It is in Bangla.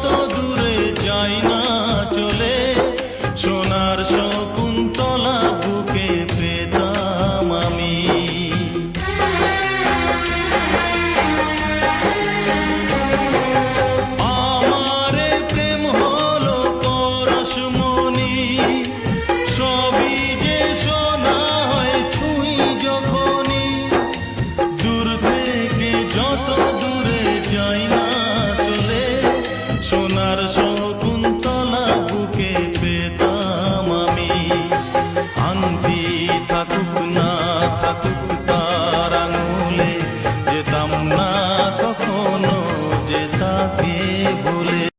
যত দূরে যাই না চলে, সোনার শকুন্তলা বুকে পেতাম আমি। আমারে প্রেম হলো পরশমণি, সবই যে শোনা হয় তুই যখনই, দূর থেকে যত দূরে যাই না চলে, সোনার শকুন্তলা